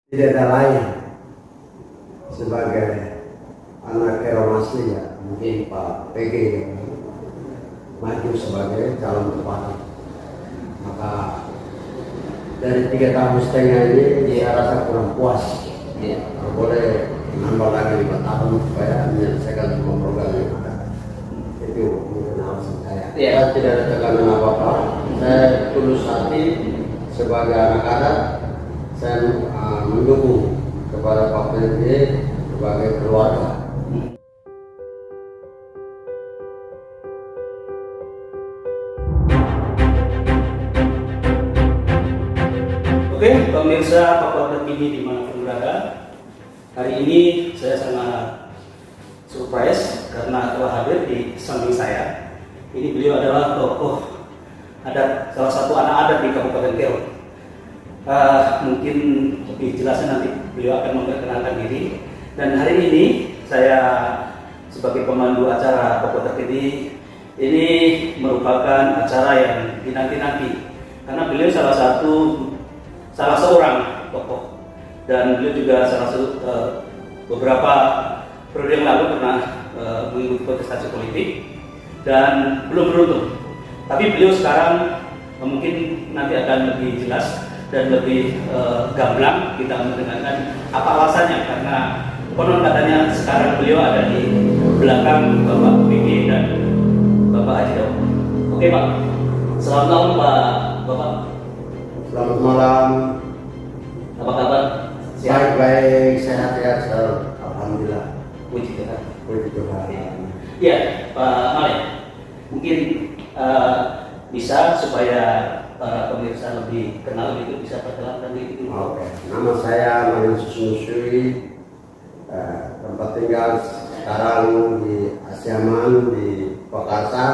Tidak ada lain sebagai anak Keromasi ya, mungkin Pak PG yang maju sebagai calon bupati. Maka dari 3,5 tahun ini saya rasa kurang puas. Kalau boleh nambah lagi 5 tahun supaya menyelesaikan semua program yang ada. Itu mungkin alasan saya. Saya tidak ada tekanan apa-apa. Saya tulus hati sebagai anak adat. Saya mendukung kepada Pak PG sebagai keluarga. Oke, pemirsa Papua TV dimanapun berada, hari ini saya sangat surprise karena telah hadir di samping saya. Ini beliau adalah tokoh adat, salah satu anak adat di Kabupaten Keong. Mungkin lebih jelasnya nanti beliau akan memperkenalkan diri. Dan hari ini saya sebagai pemandu acara Papua TV ini merupakan acara yang dinanti-nanti karena beliau salah seorang tokoh, dan beliau juga beberapa periode yang lalu pernah mengikuti kontestasi politik dan belum beruntung. Tapi beliau sekarang mungkin nanti akan lebih jelas dan lebih gamblang kita mendengarkan apa alasannya, karena konon katanya sekarang beliau ada di belakang Bapak PG dan Bapak Haji Daud. Oke Pak, selamat malam Pak Bapak. Selamat malam. Apa kabar? Baik-baik, sehat ya, alhamdulillah. Puji Tuhan. Puji Tuhan. Ya, Pak Malik, mungkin bisa supaya para pemirsa lebih kenal itu bisa perkenalkan diri dulu. Oke, nama saya Marin Susnusui. Tempat tinggal sekarang di Asiaman di Pakarsa,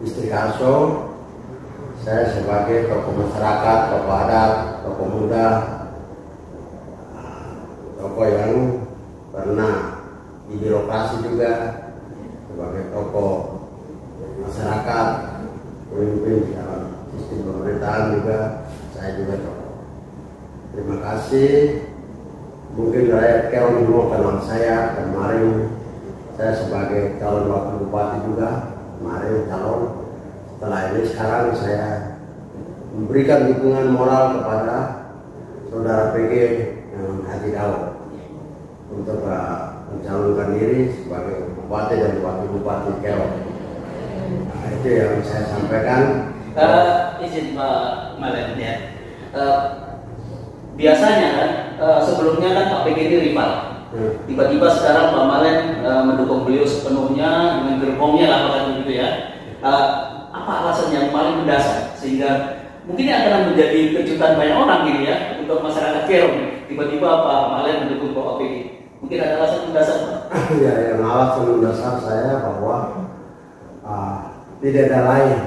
Distrik Karso. Saya sebagai tokoh masyarakat, tokoh adat, tokoh muda, tokoh yang pernah di birokrasi juga, sebagai tokoh masyarakat, pemimpin dalam sistem pemerintahan juga, saya juga tokoh. Terima kasih. Mungkin rakyat Keong mau kenal saya. Kemarin saya sebagai calon wakil bupati juga, kemarin calon. Setelah ini sekarang saya memberikan dukungan moral kepada saudara PG yang Haji Daud untuk mencalonkan diri sebagai bupati dan wakil bupati Keong. Nah, itu yang saya sampaikan. Izin Pak Malen ya. Biasanya kan sebelumnya kan Pak PG ini rival. Tiba-tiba sekarang Pak Malen mendukung beliau sepenuhnya dengan gerbongnya lah kan begitu ya. Apa alasan yang paling mendasar sehingga mungkin akan menjadi kejutan banyak orang gitu ya untuk masyarakat Keong? Tiba-tiba Pak Malen mendukung Pak PG. Mungkin ada alasan mendasar Pak? Ya, yang alasan mendasar saya bahwa tidak ada lain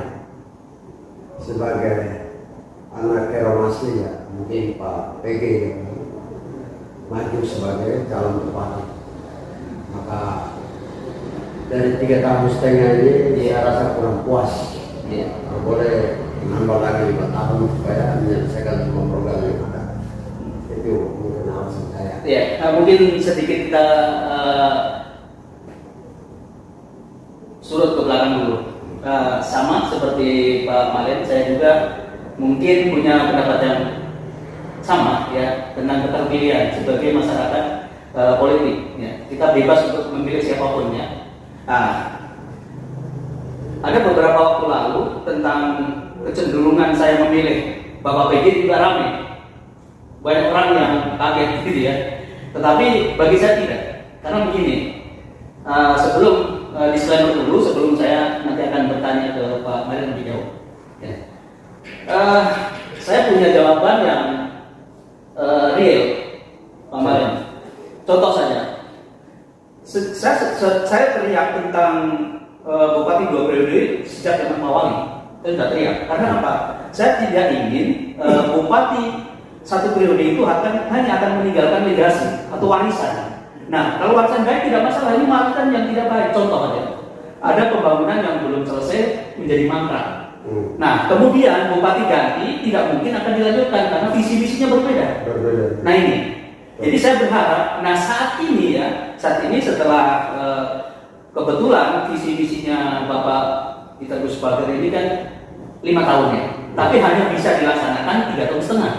sebagai anak Keromasi ya, mungkin Pak PG yang maju sebagai calon bupati. Maka dari 3,5 tahun ini saya rasa kurang puas. Kalau boleh nambah lagi 5 tahun supaya menyelesaikan semua program yang ada. Itu mungkin alasan saya. Ya, mungkin sedikit kita surut ke belakang dulu. Sama seperti Pak Malen, saya juga mungkin punya pendapat yang sama ya tentang keterpilihan sebagai masyarakat politik. Ya. Kita bebas untuk memilih siapapun ya. Ada beberapa waktu lalu tentang kecenderungan saya memilih Bapak PG juga ramai. Banyak orang yang kaget gitu ya. Tetapi bagi saya tidak. Karena begini, sebelum disclaimer dulu, sebelum saya nanti akan bertanya ke Pak Malen lebih jauh. Ya. Saya punya jawaban yang real, Pak Malen. Contoh saja, saya teriak tentang Bupati 2 periode sejak zaman Pak Wali. Saya sudah teriak. Karena apa? Saya tidak ingin Bupati 1 periode itu hanya akan meninggalkan legasi atau warisan. Nah, kalau warisan baik tidak masalah, ini warisan yang tidak baik. Contoh aja, ada pembangunan yang belum selesai menjadi mangkrak. Nah, kemudian bupati ganti tidak mungkin akan dilanjutkan karena visi misinya berbeda. Nah ini, jadi saya berharap, nah saat ini setelah kebetulan visi misinya Bapak Peter Gus Bagger ini kan 5 tahun ya, tapi hanya bisa dilaksanakan 3 tahun setengah.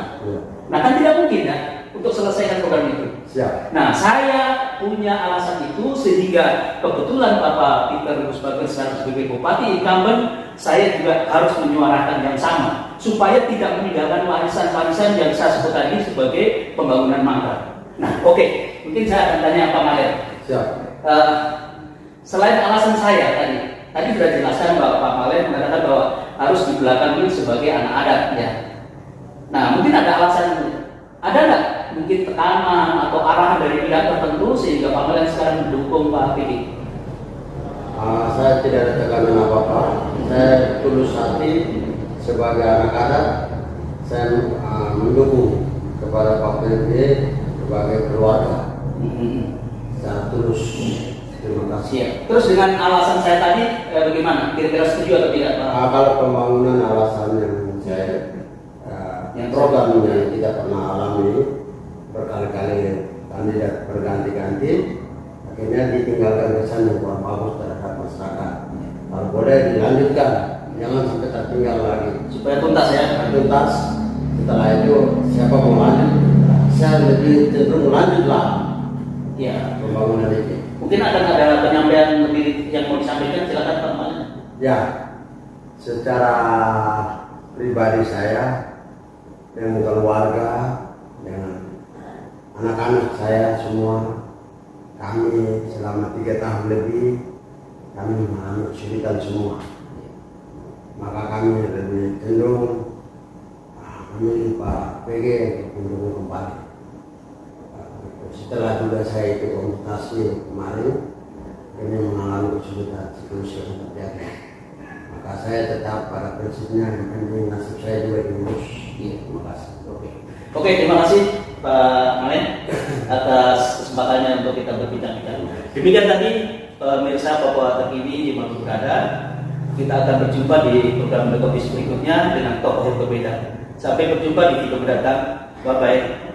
Nah kan tidak mungkin ya untuk selesaikan program itu. Siap. Nah saya punya alasan itu sehingga kebetulan Bapak Peter Gus Bagger sebagai Bupati incumbent, saya juga harus menyuarakan yang sama supaya tidak meninggalkan warisan-warisan yang saya sebut tadi sebagai pembangunan mangkrak. Nah oke, mungkin saya akan tanya Pak Malen. Siap. Selain alasan saya tadi sudah jelaskan bahwa Pak Malen mengatakan bahwa harus dibelakangi sebagai anak adat ya. Nah mungkin ada alasan, ada nggak mungkin tekanan atau arahan dari pihak tertentu sehingga Pak Malen sekarang mendukung Pak Pidi? Saya tidak ada tekanan apa-apa. Saya tulus hati sebagai anak adat. Saya mendukung kepada Pak Pidi sebagai keluarga. Saya tulus. Terima kasih. Terus dengan alasan saya tadi bagaimana? Kira-kira setuju atau tidak Pak? Kalau pembangunan alasan yang saya yang program yang tidak pernah alami berkali-kali kandidat berganti-ganti, akhirnya ditinggalkan kesan yang kurang bagus terhadap masyarakat. Kalau boleh dilanjutkan, jangan sampai tertinggal lagi. Supaya tuntas ya. Tuntas. Setelah itu siapa mau lanjut? Saya lebih cenderung lanjutlah. Ya. Pembangunan ini. Mungkin ada penyampaian lebih yang mau disampaikan, silakan Pak Malen. Ya, secara pribadi saya dengan keluarga, dengan anak-anak saya semua, kami selama 3 tahun lebih kami mengalami kesulitan semua. Maka kami lebih cenderung memilih Pak PG untuk mendukung kembali. Setelah juga saya ikut konsultasi kemarin, ini mengalami kesulitan psikologis yang terjadi. Maka saya tetap pada prinsipnya yang penting nasib saya juga diurus. Iya, terima kasih. Oke, terima kasih Pak Malen atas kesempatannya untuk kita berbincang-bincang. Demikian tadi pemirsa Papua Terkini di Maluku Berada. Kita akan berjumpa di program berikutnya dengan tokoh yang berbeda. Sampai berjumpa di video mendatang. Bye bye.